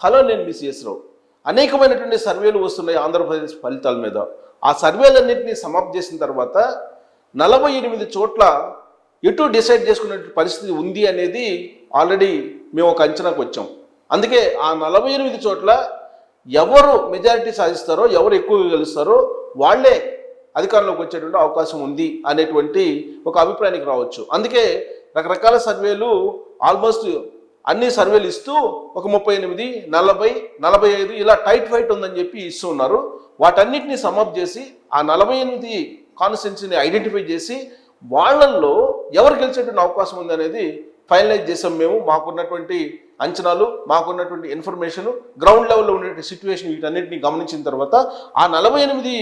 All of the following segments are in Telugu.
హలో, నేను మీ సిఎస్ రావు. అనేకమైనటువంటి సర్వేలు వస్తున్నాయి ఆంధ్రప్రదేశ్ ఫలితాల మీద. ఆ సర్వేలన్నింటినీ సమాప్తి చేసిన తర్వాత 48 చోట్ల ఎటు డిసైడ్ చేసుకునే పరిస్థితి ఉంది అనేది ఆల్రెడీ మేము ఒక అంచనాకు వచ్చాం. అందుకే ఆ 48 చోట్ల ఎవరు మెజారిటీ సాధిస్తారో, ఎవరు ఎక్కువగా గెలుస్తారో వాళ్లే అధికారంలోకి వచ్చేటువంటి అవకాశం ఉంది అనేటువంటి ఒక అభిప్రాయానికి రావచ్చు. అందుకే రకరకాల సర్వేలు ఆల్మోస్ట్ అన్ని సర్వేలు ఇస్తూ ఒక 38, 40, 45 ఇలా టైట్ ఫైట్ ఉందని చెప్పి ఇస్తూ ఉన్నారు. వాటన్నిటిని సమాప్తి చేసి ఆ 48 కాన్స్టిట్యున్సీని ఐడెంటిఫై చేసి వాళ్ళల్లో ఎవరు గెలిచేటువంటి అవకాశం ఉంది అనేది ఫైనలైజ్ చేసాం మేము. మాకున్నటువంటి అంచనాలు, మాకున్నటువంటి ఇన్ఫర్మేషన్, గ్రౌండ్ లెవెల్లో ఉన్నటువంటి సిచ్యువేషన్ వీటన్నిటిని గమనించిన తర్వాత ఆ 48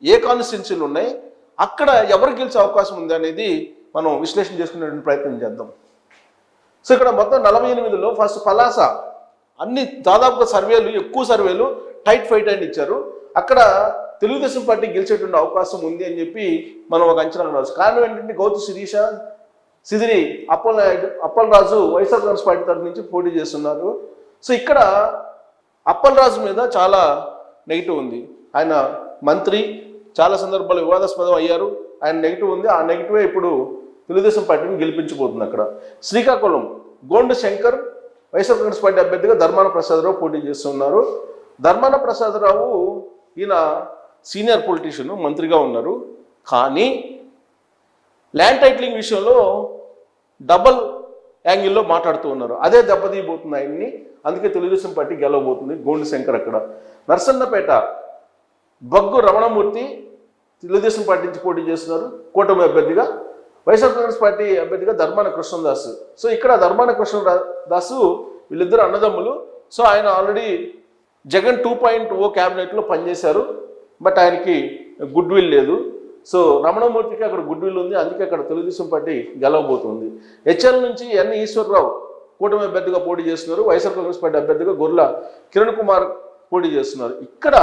ఏ కాన్స్టిట్యున్సీలు ఉన్నాయి, అక్కడ ఎవరు గెలిచే అవకాశం ఉంది అనేది మనం విశ్లేషణ చేసుకునేటువంటి ప్రయత్నం చేద్దాం. సో ఇక్కడ మొత్తం 48లో ఫస్ట్ పలాస అన్ని దాదాపుగా సర్వేలు, ఎక్కువ సర్వేలు టైట్ ఫైట్ అని ఇచ్చారు. అక్కడ తెలుగుదేశం పార్టీ గెలిచేటువంటి అవకాశం ఉంది అని చెప్పి మనం ఒక అంచనా రావచ్చు. కారణం ఏంటంటే గౌతు శిరీష, సిదిరి అప్పలరాజు వైఎస్ఆర్ కాంగ్రెస్ పార్టీ తరఫు నుంచి పోటీ చేస్తున్నారు. సో ఇక్కడ అప్పలరాజు మీద చాలా నెగిటివ్ ఉంది. ఆయన మంత్రి, చాలా సందర్భాలు వివాదాస్పదం అయ్యారు. ఆయన నెగిటివ్ ఉంది. ఆ నెగిటివే ఇప్పుడు తెలుగుదేశం పార్టీని గెలిపించబోతుంది. అక్కడ శ్రీకాకుళం గోండు శంకర్ వైఎస్ఆర్ కాంగ్రెస్ పార్టీ అభ్యర్థిగా ధర్మాన ప్రసాదరావు పోటీ చేస్తున్నారు. ధర్మాన ప్రసాదరావు ఈయన సీనియర్ పొలిటీషియన్, మంత్రిగా ఉన్నారు. కానీ ల్యాండ్ టైటిలింగ్ విషయంలో డబల్ యాంగిల్లో మాట్లాడుతూ ఉన్నారు. అదే దెబ్బతీయబోతుంది ఆయన్ని. అందుకే తెలుగుదేశం పార్టీ గెలవబోతుంది. గోండు శంకర్ అక్కడ. నర్సన్నపేట బగ్గు రమణమూర్తి తెలుగుదేశం పార్టీ నుంచి పోటీ చేస్తున్నారు కూటమి అభ్యర్థిగా. వైఎస్ఆర్ కాంగ్రెస్ పార్టీ అభ్యర్థిగా ధర్మాన కృష్ణదాసు. సో ఇక్కడ ధర్మాన కృష్ణదాసు వీళ్ళిద్దరు అన్నదమ్ములు. సో ఆయన ఆల్రెడీ జగన్ 2.0 క్యాబినెట్లో పనిచేశారు. బట్ ఆయనకి గుడ్ విల్ లేదు. సో రమణమూర్తికి అక్కడ గుడ్ విల్ ఉంది. అందుకే అక్కడ తెలుగుదేశం పార్టీ గెలవబోతుంది. హెచ్ఎల్ నుంచి ఎన్ ఈశ్వరరావు కూటమి అభ్యర్థిగా పోటీ చేస్తున్నారు. వైఎస్ఆర్ కాంగ్రెస్ పార్టీ అభ్యర్థిగా గొర్రెల కిరణ్ కుమార్ పోటీ చేస్తున్నారు. ఇక్కడ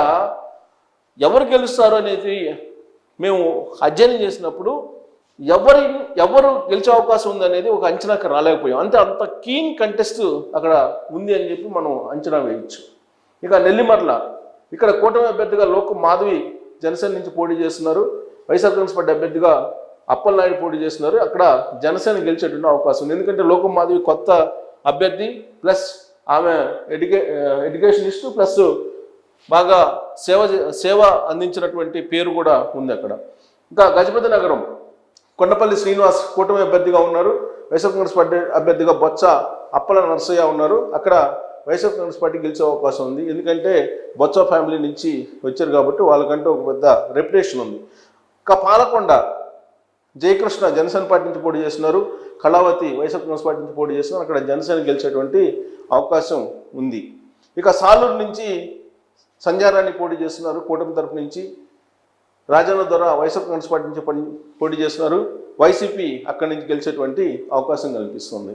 ఎవరు గెలుస్తారు అనేది మేము అధ్యయనం చేసినప్పుడు ఎవరు గెలిచే అవకాశం ఉంది అనేది ఒక అంచనాకి రాలేకపోయాం. అంత కీన్ కంటెస్ట్ అక్కడ ఉంది అని చెప్పి మనం అంచనా వేయచ్చు. ఇక నెల్లిమర్ల ఇక్కడ కూటమి అభ్యర్థిగా లోక మాధవి జనసేన నుంచి పోటీ చేస్తున్నారు. వైఎస్ఆర్ కాంగ్రెస్ పార్టీ అభ్యర్థిగా అప్పలనాయుడు పోటీ చేస్తున్నారు. అక్కడ జనసేన గెలిచేటువంటి అవకాశం ఉంది. ఎందుకంటే లోక మాధవి కొత్త అభ్యర్థి, ప్లస్ ఆమె ఎడ్యుకేషనిస్టు, ప్లస్ బాగా సేవ అందించినటువంటి పేరు కూడా ఉంది అక్కడ. ఇంకా గజపతి నగరం కొండపల్లి శ్రీనివాస్ కూటమి అభ్యర్థిగా ఉన్నారు. వైఎస్ఆర్ కాంగ్రెస్ పార్టీ అభ్యర్థిగా బొత్స అప్పల నరసయ్య ఉన్నారు. అక్కడ వైఎస్ఆర్ కాంగ్రెస్ పార్టీ గెలిచే అవకాశం ఉంది. ఎందుకంటే బొత్స ఫ్యామిలీ నుంచి వచ్చారు కాబట్టి వాళ్ళకంటే ఒక పెద్ద రెప్యుటేషన్ ఉంది. ఇంకా పాలకొండ జయకృష్ణ జనసేన పార్టీ నుంచి పోటీ చేస్తున్నారు. కళావతి వైఎస్ఆర్ కాంగ్రెస్ పార్టీ నుంచి పోటీ చేస్తున్నారు. అక్కడ జనసేన గెలిచేటువంటి అవకాశం ఉంది. ఇక సాలూరు నుంచి సంజారాన్ని పోటీ చేస్తున్నారు కూటమి తరపు నుంచి. రాజన్న ద్వారా వైఎస్ఆర్ కాంగ్రెస్ పార్టీ నుంచి పోటీ చేస్తున్నారు. వైసీపీ అక్కడి నుంచి గెలిచేటువంటి అవకాశం కల్పిస్తుంది.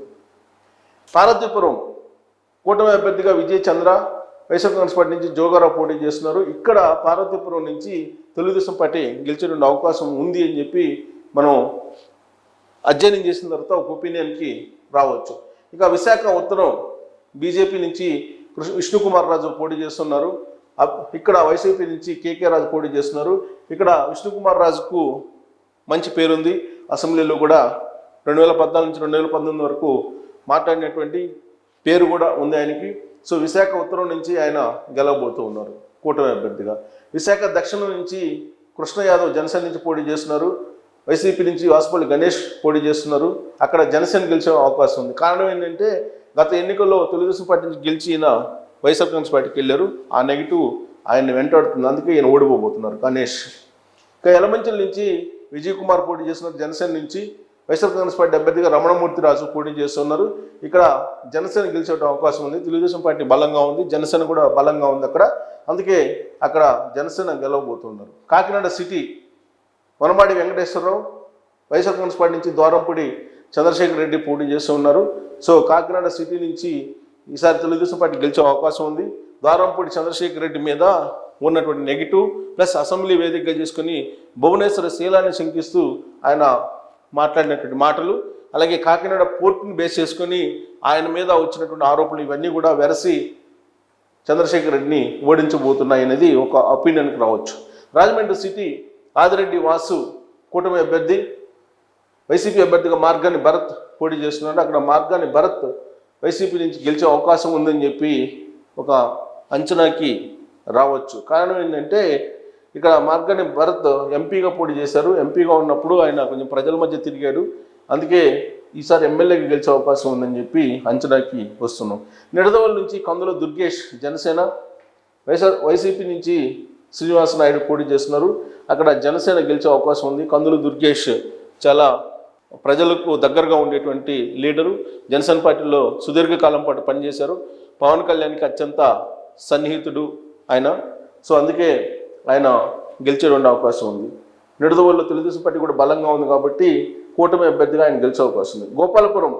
పార్వతీపురం కూటమి అభ్యర్థిగా విజయ్ చంద్ర వైఎస్ఆర్ కాంగ్రెస్ పార్టీ నుంచి జోగారావు పోటీ చేస్తున్నారు. ఇక్కడ పార్వతీపురం నుంచి తెలుగుదేశం పార్టీ గెలిచేటువంటి అవకాశం ఉంది అని చెప్పి మనం అధ్యయనం చేసిన తర్వాత ఒక ఒపీనియన్కి రావచ్చు. ఇక విశాఖ ఉత్తరం బీజేపీ నుంచి విష్ణుకుమార్ రాజు పోటీ చేస్తున్నారు. ఇక్కడ వైసీపీ నుంచి కేకే రాజు పోటీ చేస్తున్నారు. ఇక్కడ విష్ణుకుమార్ రాజుకు మంచి పేరుంది. అసెంబ్లీలో కూడా 2014 నుంచి 2019 వరకు మాట్లాడినటువంటి పేరు కూడా ఉంది ఆయనకి. సో విశాఖ ఉత్తరం నుంచి ఆయన గెలవబోతూ ఉన్నారు కూటమి అభ్యర్థిగా. విశాఖ దక్షిణం నుంచి కృష్ణ యాదవ్ జనసేన నుంచి పోటీ చేస్తున్నారు. వైసీపీ నుంచి వాసుపల్లి గణేష్ పోటీ చేస్తున్నారు. అక్కడ జనసేన గెలిచే అవకాశం ఉంది. కారణం ఏంటంటే గత ఎన్నికల్లో తెలుగుదేశం పార్టీ నుంచి గెలిచి ఈయన వైఎస్ఆర్ కాంగ్రెస్ పార్టీకి వెళ్ళారు. ఆ నెగిటివ్ ఆయన్ని వెంటాడుతుంది. అందుకే ఈయన ఓడిపోబోతున్నారు గణేష్. ఇంకా యలమంచిల నుంచి విజయ్ కుమార్ పోటీ చేస్తున్నారు. జనసేన నుంచి వైఎస్ఆర్ కాంగ్రెస్ పార్టీ అభ్యర్థిగా రమణమూర్తి రాజు పోటీ చేస్తున్నారు. ఇక్కడ జనసేన గెలిచే అవకాశం ఉంది. తెలుగుదేశం పార్టీ బలంగా ఉంది, జనసేన కూడా బలంగా ఉంది అక్కడ. అందుకే అక్కడ జనసేన గెలవబోతున్నారు. కాకినాడ సిటీ వనమాడి వెంకటేశ్వరరావు వైఎస్ఆర్ కాంగ్రెస్ పార్టీ నుంచి ద్వారంపూడి చంద్రశేఖర్ రెడ్డి పోటీ చేస్తూ ఉన్నారు. సో కాకినాడ సిటీ నుంచి ఈసారి తెలుగుదేశం పార్టీ గెలిచే అవకాశం ఉంది. ద్వారంపూడి చంద్రశేఖర్ రెడ్డి మీద ఉన్నటువంటి నెగిటివ్ ప్లస్ అసెంబ్లీ వేదికగా చేసుకుని భువనేశ్వర శీలాన్ని శంకిస్తూ ఆయన మాట్లాడినటువంటి మాటలు, అలాగే కాకినాడ పోర్టుని బేస్ చేసుకొని ఆయన మీద వచ్చినటువంటి ఆరోపణలు ఇవన్నీ కూడా వెరసి చంద్రశేఖర్ రెడ్డిని ఓడించబోతున్నాయి అనేది ఒక ఒపీనియన్కి రావచ్చు. రాజమండ్రి సిటీ ఆదిరెడ్డి వాసు కూటమి అభ్యర్థి, వైసీపీ అభ్యర్థిగా మార్గాని భరత్ పోటీ చేస్తున్నాడు. అక్కడ మార్గాని భరత్ వైసీపీ నుంచి గెలిచే అవకాశం ఉందని చెప్పి ఒక అంచనాకి రావచ్చు. కారణం ఏంటంటే ఇక్కడ మార్గాని భరత్ ఎంపీగా పోటీ చేశారు. ఎంపీగా ఉన్నప్పుడు ఆయన కొంచెం ప్రజల మధ్య తిరిగాడు. అందుకే ఈసారి ఎమ్మెల్యేకి గెలిచే అవకాశం ఉందని చెప్పి అంచనాకి వస్తున్నాం. నిడదవోలు నుంచి కందుల దుర్గేష్ జనసేన, వైసీపీ నుంచి శ్రీనివాస నాయుడు పోటీ చేస్తున్నారు. అక్కడ జనసేన గెలిచే అవకాశం ఉంది. కందుల దుర్గేష్ చాలా ప్రజలకు దగ్గరగా ఉండేటువంటి లీడరు. జనసేన పార్టీలో సుదీర్ఘకాలం పాటు పనిచేశారు. పవన్ కళ్యాణ్కి అత్యంత సన్నిహితుడు ఆయన. సో అందుకే ఆయన గెలిచేటువంటి అవకాశం ఉంది. నిడదవోలులో తెలుగుదేశం పార్టీ కూడా బలంగా ఉంది కాబట్టి కూటమి అభ్యర్థిగా ఆయన గెలిచే అవకాశం ఉంది. గోపాలపురం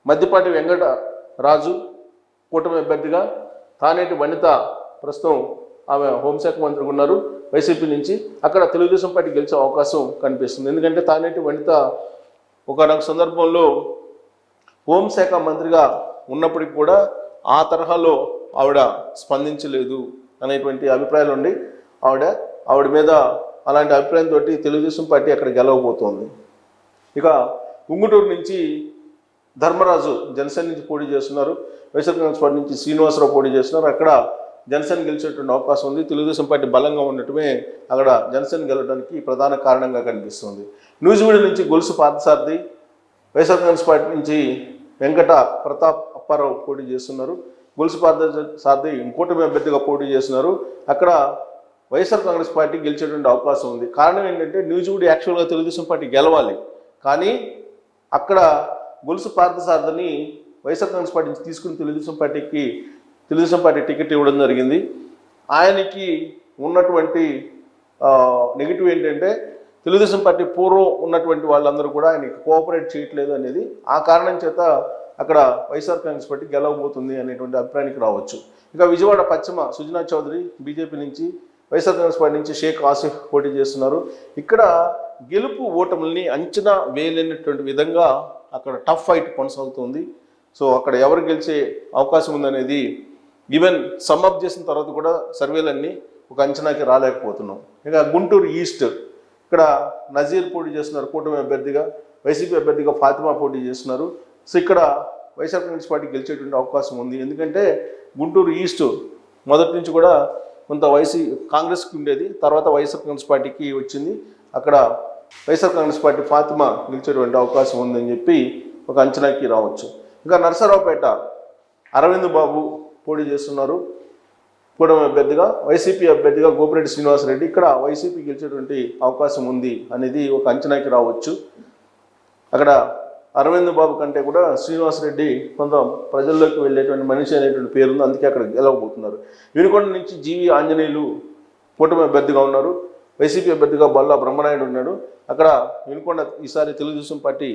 మద్దిపాటి వెంకటరాజు కూటమి అభ్యర్థిగా, తానేటి వనిత ప్రస్తుతం ఆమె హోంశాఖ మంత్రిగా ఉన్నారు వైసీపీ నుంచి. అక్కడ తెలుగుదేశం పార్టీ గెలిచే అవకాశం కనిపిస్తుంది. ఎందుకంటే తానేటి వనిత ఒకనొక సందర్భంలో హోంశాఖ మంత్రిగా ఉన్నప్పటికీ కూడా ఆ తరహాలో ఆవిడ స్పందించలేదు అనేటువంటి అభిప్రాయాలు ఉండి ఆవిడ మీద అలాంటి అభిప్రాయంతో తెలుగుదేశం పార్టీ అక్కడ గెలవబోతోంది. ఇక ఉంగుటూరు నుంచి ధర్మరాజు జనసేన నుంచి పోటీ చేస్తున్నారు. వైఎస్ఆర్ కాంగ్రెస్ పార్టీ నుంచి శ్రీనివాసరావు పోటీ చేస్తున్నారు. అక్కడ జనసేన గెలిచేటువంటి అవకాశం ఉంది. తెలుగుదేశం పార్టీ బలంగా ఉండటమే అక్కడ జనసేన గెలవడానికి ప్రధాన కారణంగా కనిపిస్తుంది. నూజివీడు నుంచి గొలుసు పార్థసారథి, వైఎస్ఆర్ కాంగ్రెస్ పార్టీ నుంచి వెంకట ప్రతాప్ అప్పారావు పోటీ చేస్తున్నారు. గొలుసు పార్థసారథి కూటమి అభ్యర్థిగా పోటీ చేస్తున్నారు. అక్కడ వైఎస్ఆర్ కాంగ్రెస్ పార్టీ గెలిచేటువంటి అవకాశం ఉంది. కారణం ఏంటంటే నూజివీడు యాక్చువల్గా తెలుగుదేశం పార్టీ గెలవాలి, కానీ అక్కడ గొలుసు పార్థసారథిని వైఎస్ఆర్ కాంగ్రెస్ పార్టీ నుంచి తీసుకుని తెలుగుదేశం పార్టీ టికెట్ ఇవ్వడం జరిగింది. ఆయనకి ఉన్నటువంటి నెగిటివ్ ఏంటంటే తెలుగుదేశం పార్టీ పూర్వం ఉన్నటువంటి వాళ్ళందరూ కూడా ఆయనకి కోఆపరేట్ చేయట్లేదు అనేది. ఆ కారణం చేత అక్కడ వైఎస్ఆర్ కాంగ్రెస్ పార్టీ గెలవబోతుంది అనేటువంటి అభిప్రాయానికి రావచ్చు. ఇక విజయవాడ పశ్చిమ సుజనా చౌదరి బీజేపీ నుంచి, వైఎస్ఆర్ కాంగ్రెస్ పార్టీ నుంచి షేక్ ఆసిఫ్ పోటీ చేస్తున్నారు. ఇక్కడ గెలుపు ఓటముల్ని అంచనా వేయలేనటువంటి విధంగా అక్కడ టఫ్ ఫైట్ కొనసాగుతుంది. సో అక్కడ ఎవరు గెలిచే అవకాశం ఉందనేది ఈవెన్ సమ్అప్ చేసిన తర్వాత కూడా సర్వేలన్నీ ఒక అంచనాకి రాలేకపోతున్నాం. ఇక గుంటూరు ఈస్ట్ ఇక్కడ నజీర్ పోటీ చేస్తున్నారు కూటమి అభ్యర్థిగా, వైసీపీ అభ్యర్థిగా ఫాతిమా పోటీ చేస్తున్నారు. సో ఇక్కడ వైఎస్ఆర్ కాంగ్రెస్ పార్టీ గెలిచేటువంటి అవకాశం ఉంది. ఎందుకంటే గుంటూరు ఈస్ట్ మొదటి నుంచి కూడా కొంత కాంగ్రెస్కి ఉండేది, తర్వాత వైఎస్ఆర్ కాంగ్రెస్ పార్టీకి వచ్చింది. అక్కడ వైఎస్ఆర్ కాంగ్రెస్ పార్టీ ఫాతిమా గెలిచేటువంటి అవకాశం ఉందని చెప్పి ఒక అంచనాకి రావచ్చు. ఇంకా నరసరావుపేట అరవింద్ బాబు పోటీ చేస్తున్నారు కూటమి అభ్యర్థిగా, వైసీపీ అభ్యర్థిగా గోపిరెడ్డి శ్రీనివాసరెడ్డి. ఇక్కడ వైసీపీ గెలిచేటువంటి అవకాశం ఉంది అనేది ఒక అంచనాకి రావచ్చు. అక్కడ అరవింద్ బాబు కంటే కూడా శ్రీనివాసరెడ్డి కొంత ప్రజల్లోకి వెళ్ళేటువంటి మనిషి అనేటువంటి పేరు ఉంది, అందుకే అక్కడ గెలవబోతున్నారు. వినుకొండ నుంచి జీవి ఆంజనేయులు కూటమి అభ్యర్థిగా ఉన్నారు. వైసీపీ అభ్యర్థిగా బల్లా బ్రహ్మనాయుడు ఉన్నాడు. అక్కడ వినుకొండ ఈసారి తెలుగుదేశం పార్టీ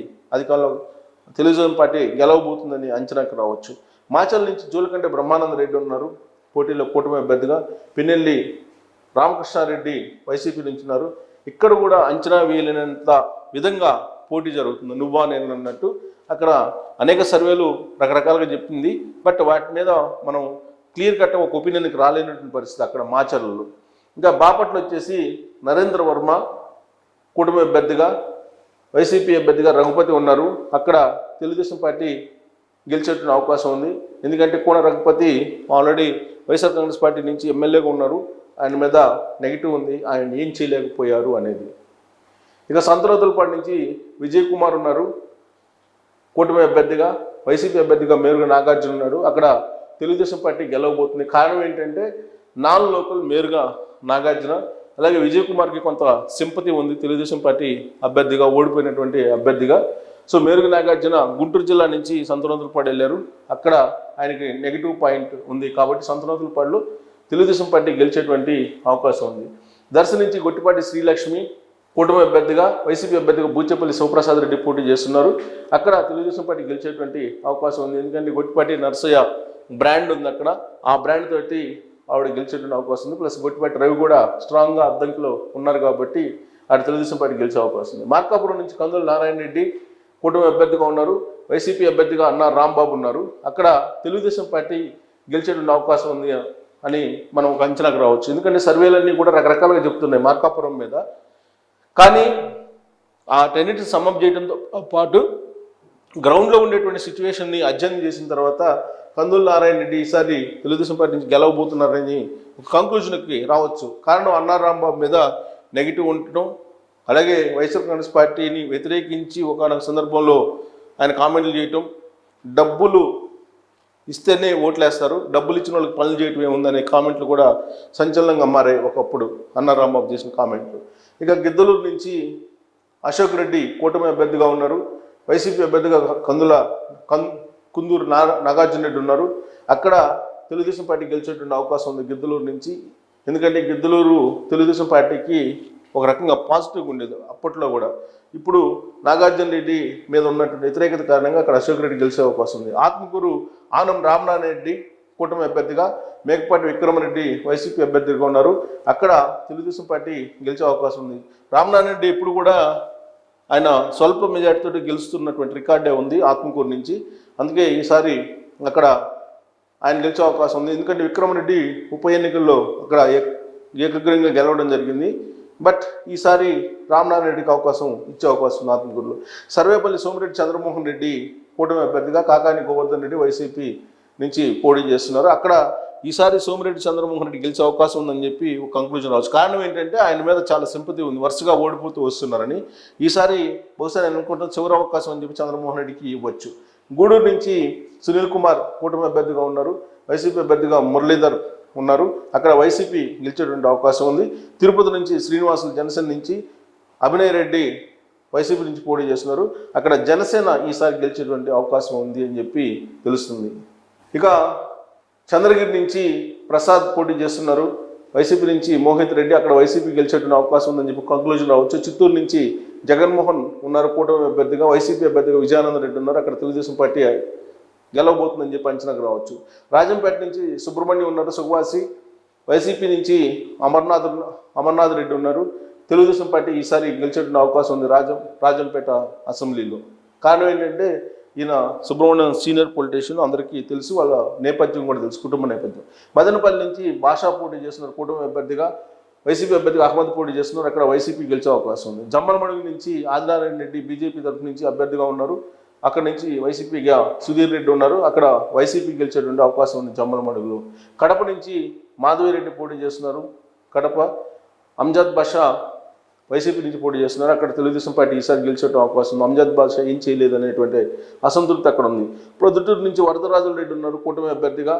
గెలవబోతుందని అంచనాకి రావచ్చు. మాచల్ నుంచి జూలకంటే బ్రహ్మానంద రెడ్డి ఉన్నారు పోటీలో కూటమి అభ్యర్థిగా. పిన్నెల్లి రామకృష్ణారెడ్డి వైసీపీ నుంచి ఉన్నారు. ఇక్కడ కూడా అంచనా వేయలేనంత విధంగా పోటీ జరుగుతుంది, నువ్వా నేను అన్నట్టు. అక్కడ అనేక సర్వేలు రకరకాలుగా చెప్పింది, బట్ వాటి మీద మనం క్లియర్ కట్ ఒక ఒపీనియన్కి రాలేనటువంటి పరిస్థితి అక్కడ మాచర్లలో. ఇంకా బాపట్ల వచ్చేసి నరేంద్ర వర్మ కూటమి అభ్యర్థిగా, వైసీపీ అభ్యర్థిగా రఘుపతి ఉన్నారు. అక్కడ తెలుగుదేశం పార్టీ గెలిచేటువంటి అవకాశం ఉంది. ఎందుకంటే కోన రఘుపతి ఆల్రెడీ వైఎస్ఆర్ కాంగ్రెస్ పార్టీ నుంచి ఎమ్మెల్యేగా ఉన్నారు. ఆయన మీద నెగిటివ్ ఉంది, ఆయన ఏం చేయలేకపోయారు అనేది. ఇక సంతనోతులపాటి నుంచి విజయ్ కుమార్ ఉన్నారు కూటమి అభ్యర్థిగా, వైసీపీ అభ్యర్థిగా మేరుగా నాగార్జున ఉన్నాడు. అక్కడ తెలుగుదేశం పార్టీ గెలవబోతుంది. కారణం ఏంటంటే నాన్ లోకల్ మేరుగా నాగార్జున, అలాగే విజయ్ కుమార్కి కొంత సింపతి ఉంది తెలుగుదేశం పార్టీ అభ్యర్థిగా, ఓడిపోయినటువంటి అభ్యర్థిగా. సో మేరుగు నాగార్జున గుంటూరు జిల్లా నుంచి సంతనోతులపాడు వెళ్ళారు, అక్కడ ఆయనకి నెగిటివ్ పాయింట్ ఉంది కాబట్టి సంతనోతులపాడులో తెలుగుదేశం పార్టీ గెలిచేటువంటి అవకాశం ఉంది. దర్శి నుంచి గొట్టిపాటి శ్రీలక్ష్మి కూటమి అభ్యర్థిగా, వైసీపీ అభ్యర్థిగా బూచేపల్లి శివప్రసాద్ రెడ్డి పోటీ చేస్తున్నారు. అక్కడ తెలుగుదేశం పార్టీ గెలిచేటువంటి అవకాశం ఉంది. ఎందుకంటే గొట్టిపాటి నర్సయ్య బ్రాండ్ ఉంది అక్కడ, ఆ బ్రాండ్ తోటి ఆవిడ గెలిచేటువంటి అవకాశం ఉంది. ప్లస్ గొట్టిపాటి రవి కూడా స్ట్రాంగ్గా అద్దంకిలో ఉన్నారు కాబట్టి ఆడ తెలుగుదేశం పార్టీ గెలిచే అవకాశం ఉంది. మార్కాపురం నుంచి కందుల నారాయణ రెడ్డి కూటమి అభ్యర్థిగా ఉన్నారు, వైసీపీ అభ్యర్థిగా అన్న రాంబాబు ఉన్నారు. అక్కడ తెలుగుదేశం పార్టీ గెలిచేటువంటి అవకాశం ఉంది అని మనం ఒక అంచనాకు రావచ్చు. ఎందుకంటే సర్వేలన్నీ కూడా రకరకాలుగా చెప్తున్నాయి మార్కాపురం మీద. కానీ ఆ టెన్నిటిని సమ్మప్ చేయడంతో పాటు గ్రౌండ్లో ఉండేటువంటి సిచ్యువేషన్ని అధ్యయనం చేసిన తర్వాత కందుల నారాయణ రెడ్డి ఈసారి తెలుగుదేశం పార్టీ నుంచి గెలవబోతున్నారని ఒక కంక్లూజన్కి రావచ్చు. కారణం అన్నార్ రాంబాబు మీద నెగిటివ్ ఉండటం, అలాగే వైఎస్ఆర్ కాంగ్రెస్ పార్టీని వ్యతిరేకించి ఒకనొక సందర్భంలో ఆయన కామెంట్లు చేయటం, డబ్బులు ఇస్తేనే ఓట్లేస్తారు, డబ్బులు ఇచ్చిన వాళ్ళకి పనులు చేయటం ఏముందనే కామెంట్లు కూడా సంచలనంగా మారాయి ఒకప్పుడు అన్నార్ రాంబాబు చేసిన కామెంట్లు. ఇక గిద్దలూరు నుంచి అశోక్ రెడ్డి కూటమి అభ్యర్థిగా ఉన్నారు, వైసీపీ అభ్యర్థిగా కుందూరు నాగార్జున రెడ్డి ఉన్నారు. అక్కడ తెలుగుదేశం పార్టీ గెలిచేటువంటి అవకాశం ఉంది గిద్దలూరు నుంచి. ఎందుకంటే గిద్దలూరు తెలుగుదేశం పార్టీకి ఒక రకంగా పాజిటివ్గా ఉండేది అప్పట్లో కూడా. ఇప్పుడు నాగార్జున రెడ్డి మీద ఉన్నటువంటి వ్యతిరేకత కారణంగా అక్కడ అశోక్ రెడ్డి గెలిచే అవకాశం ఉంది. ఆత్మకూరు ఆనం రామనారాయణ రెడ్డి కూటమి అభ్యర్థిగా, మేకపాటి విక్రమరెడ్డి వైసీపీ అభ్యర్థిగా ఉన్నారు. అక్కడ తెలుగుదేశం పార్టీ గెలిచే అవకాశం ఉంది. రామనారాయణ రెడ్డి ఇప్పుడు కూడా ఆయన స్వల్ప మెజార్టీతో గెలుస్తున్నటువంటి రికార్డే ఉంది ఆత్మకూరు నుంచి. అందుకే ఈసారి అక్కడ ఆయన గెలిచే అవకాశం ఉంది. ఎందుకంటే విక్రమరెడ్డి ఉప ఎన్నికల్లో అక్కడ ఏకగ్రీవంగా గెలవడం జరిగింది. బట్ ఈసారి రామనారాయణ రెడ్డికి అవకాశం ఇచ్చే అవకాశం ఉంది ఆత్మకూరులో. సర్వేపల్లి సోమిరెడ్డి చంద్రమోహన్ రెడ్డి కూటమి అభ్యర్థిగా, కాకాని గోవర్ధన్ రెడ్డి వైసీపీ నుంచి పోటీ చేస్తున్నారు. అక్కడ ఈసారి సోమిరెడ్డి చంద్రమోహన్ రెడ్డి గెలిచే అవకాశం ఉందని చెప్పి ఒక కంక్లూజన్ రావచ్చు. కారణం ఏంటంటే ఆయన మీద చాలా సింపతి ఉంది, వరుసగా ఓడిపోతూ వస్తున్నారని. ఈసారి బహుశా నేను అనుకుంటున్న చివరి అవకాశం అని చెప్పి చంద్రమోహన్ రెడ్డికి ఇవ్వచ్చు. గూడూరు నుంచి సునీల్ కుమార్ కూటమి అభ్యర్థిగా ఉన్నారు, వైసీపీ అభ్యర్థిగా మురళీధర్ ఉన్నారు. అక్కడ వైసీపీ గెలిచేటువంటి అవకాశం ఉంది. తిరుపతి నుంచి శ్రీనివాసులు జనసేన నుంచి, అభినయ్ రెడ్డి వైసీపీ నుంచి పోటీ చేస్తున్నారు. అక్కడ జనసేన ఈసారి గెలిచేటువంటి అవకాశం ఉంది అని చెప్పి తెలుస్తుంది. ఇక చంద్రగిరి నుంచి ప్రసాద్ పోటీ చేస్తున్నారు, వైసీపీ నుంచి మోహిత్ రెడ్డి, అక్కడ వైసీపీ గెలిచేటువంటి అవకాశం ఉందని చెప్పి కంక్లూజన్ రావచ్చు. చిత్తూరు నుంచి జగన్మోహన్ ఉన్నారు కూటమి అభ్యర్థిగా, వైసీపీ అభ్యర్థిగా విజయానంద రెడ్డి ఉన్నారు. అక్కడ తెలుగుదేశం పార్టీ గెలవబోతుందని చెప్పి అంచనాకు రావచ్చు. రాజంపేట నుంచి సుబ్రహ్మణ్యం ఉన్నారు, సుఖవాసి, వైసీపీ నుంచి అమర్నాథ్ రెడ్డి ఉన్నారు. తెలుగుదేశం పార్టీ ఈసారి గెలిచేటువంటి అవకాశం ఉంది రాజంపేట అసెంబ్లీలో. కారణం ఏంటంటే ఈయన సుబ్రహ్మణ్యం సీనియర్ పొలిటీషియన్, అందరికీ తెలుసు, వాళ్ళ నేపథ్యం కూడా తెలుసు, కుటుంబ నేపథ్యం. మదనపల్లి నుంచి భాషా పోటీ చేస్తున్నారు కూటమి అభ్యర్థిగా, వైసీపీ అభ్యర్థిగా అహ్మద్ పోటీ చేస్తున్నారు. అక్కడ వైసీపీ గెలిచే అవకాశం ఉంది. జమ్మలమడుగు నుంచి ఆదినారాయణ రెడ్డి బీజేపీ తరఫు నుంచి అభ్యర్థిగా ఉన్నారు. అక్కడ నుంచి వైసీపీగా సుధీర్ రెడ్డి ఉన్నారు. అక్కడ వైసీపీ గెలిచేటువంటి అవకాశం ఉంది జమ్మలమడుగులో. కడప నుంచి మాధవిరెడ్డి పోటీ చేస్తున్నారు. కడప అంజద్ బాషా వైసీపీ నుంచి పోటీ చేస్తున్నారు. అక్కడ తెలుగుదేశం పార్టీ ఈసారి గెలిచేట అవకాశం ఉంది. అంజద్ బాషా ఏం చేయలేదు అనేటువంటి అసంతృప్తి అక్కడ ఉంది. ప్రొద్దుటూరు నుంచి వరదరాజుల రెడ్డి ఉన్నారు కూటమి అభ్యర్థిగా,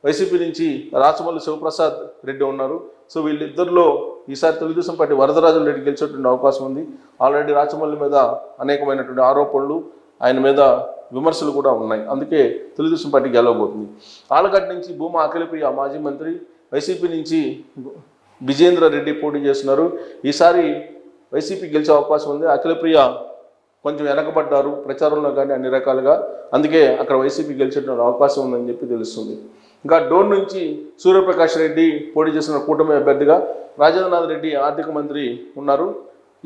వైసీపీ నుంచి రాచమల్లి శివప్రసాద్ రెడ్డి ఉన్నారు. సో వీళ్ళిద్దరిలో ఈసారి తెలుగుదేశం పార్టీ వరదరాజుల రెడ్డి గెలిచేటువంటి అవకాశం ఉంది. ఆల్రెడీ రాచమల్లి మీద అనేకమైనటువంటి ఆరోపణలు, ఆయన మీద విమర్శలు కూడా ఉన్నాయి. అందుకే తెలుగుదేశం పార్టీ గెలవబోతుంది. ఆలగడ్డ నుంచి భూమా అఖిలప్రియ మాజీ మంత్రి, వైసీపీ నుంచి విజేంద్ర రెడ్డి పోటీ చేస్తున్నారు. ఈసారి వైసీపీ గెలిచే అవకాశం ఉంది. అఖిలప్రియ కొంచెం వెనకబడ్డారు ప్రచారంలో కానీ అన్ని రకాలుగా, అందుకే అక్కడ వైసీపీ గెలిచేటువంటి అవకాశం ఉందని చెప్పి తెలుస్తుంది. ఇంకా డోర్ నుంచి సూర్యప్రకాష్ రెడ్డి పోటీ చేస్తున్న కూటమి అభ్యర్థిగా, రాజేంద్రనాథ్ రెడ్డి ఆర్థిక మంత్రి ఉన్నారు.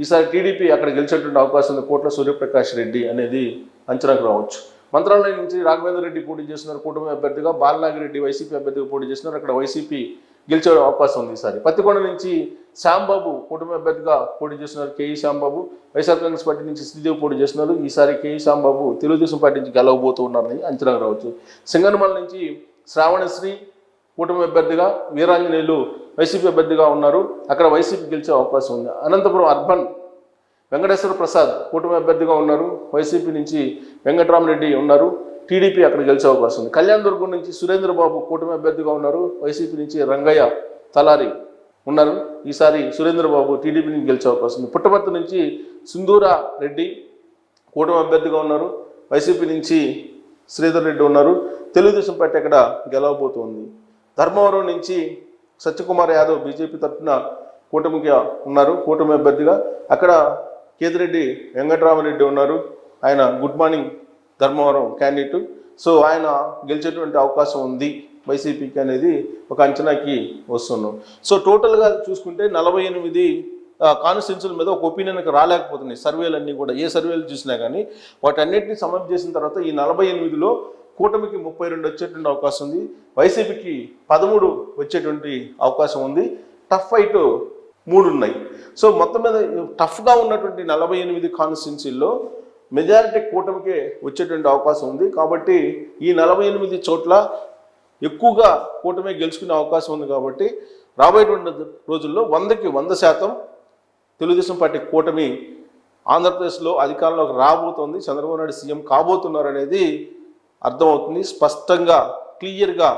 ఈసారి టీడీపీ అక్కడ గెలిచేటువంటి అవకాశం ఉంది. కోట్ల సూర్యప్రకాష్ రెడ్డి అనేది అంచనాకు రావచ్చు. మంత్రాలయం నుంచి రాఘవేంద్ర రెడ్డి పోటీ చేస్తున్నారు కూటమి అభ్యర్థిగా, బాలనాగిరెడ్డి వైసీపీ అభ్యర్థిగా పోటీ చేస్తున్నారు. అక్కడ వైసీపీ గెలిచే అవకాశం ఉంది ఈసారి. పత్తికొండ నుంచి శ్యాంబాబు కూటమి అభ్యర్థిగా పోటీ చేస్తున్నారు, కేఈ శ్యాంబాబు. వైఎస్ఆర్ కాంగ్రెస్ పార్టీ నుంచి శ్రీదేవి పోటీ చేస్తున్నారు. ఈసారి కేఈ శ్యాంబాబు తెలుగుదేశం పార్టీ నుంచి గెలవబోతూ ఉన్నారని అంచనాకు రావచ్చు. సింగనమల నుంచి శ్రావణశ్రీ కూటమి అభ్యర్థిగా, వీరాంజనేయులు వైసీపీ అభ్యర్థిగా ఉన్నారు. అక్కడ వైసీపీ గెలిచే అవకాశం ఉంది. అనంతపురం అర్బన్ వెంకటేశ్వర ప్రసాద్ కూటమి అభ్యర్థిగా ఉన్నారు. వైసీపీ నుంచి వెంకటరామరెడ్డి ఉన్నారు. టీడీపీ అక్కడ గెలిచే అవకాశం ఉంది. కళ్యాణదుర్గం నుంచి సురేంద్రబాబు కూటమి అభ్యర్థిగా ఉన్నారు. వైసీపీ నుంచి రంగయ్య తలారి ఉన్నారు. ఈసారి సురేంద్రబాబు టీడీపీ నుంచి గెలిచే అవకాశం ఉంది. పుట్టపర్తి నుంచి సింధూరా రెడ్డి కూటమి అభ్యర్థిగా ఉన్నారు. వైసీపీ నుంచి శ్రీధర్ రెడ్డి ఉన్నారు. తెలుగుదేశం పార్టీ అక్కడ గెలవబోతోంది. ధర్మవరం నుంచి సత్యకుమార్ యాదవ్ బీజేపీ తరఫున కూటమిగా ఉన్నారు కూటమి అభ్యర్థిగా. అక్కడ కేతిరెడ్డి వెంకటరామరెడ్డి ఉన్నారు. ఆయన good morning Dharmavaram candidate. So ఆయన గెలిచేటువంటి అవకాశం ఉంది వైసీపీకి అనేది ఒక అంచనాకి వస్తున్నాం. సో టోటల్గా చూసుకుంటే 48 కాన్స్టిట్యున్సీల మీద ఒక ఒపీనియన్కి రాలేకపోతున్నాయి సర్వేలన్నీ కూడా. ఏ సర్వేలు చూసినా కానీ వాటన్నిటిని సమప్ చేసిన తర్వాత ఈ 48లో కూటమికి 32 వచ్చేటువంటి అవకాశం ఉంది, వైసీపీకి 13 వచ్చేటువంటి అవకాశం ఉంది. టఫ్ ఫైట్ 3 ఉన్నాయి. సో మొత్తం మీద టఫ్గా ఉన్నటువంటి 48 కాన్స్టిట్యున్సీల్లో మెజారిటీ కూటమికే వచ్చేటువంటి అవకాశం ఉంది. కాబట్టి ఈ 48 చోట్ల ఎక్కువగా కూటమి గెలుచుకునే అవకాశం ఉంది. కాబట్టి రాబోయేటువంటి రోజుల్లో 100కి 100% తెలుగుదేశం పార్టీ కూటమి ఆంధ్రప్రదేశ్లో అధికారంలోకి రాబోతోంది, చంద్రబాబు నాయుడు సీఎం కాబోతున్నారు అనేది అర్థమవుతుంది. స్పష్టంగా క్లియర్గా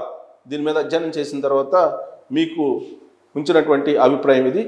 దీని మీద అధ్యయనం చేసిన తర్వాత మీకు ఉంచినటువంటి అభిప్రాయం ఇది.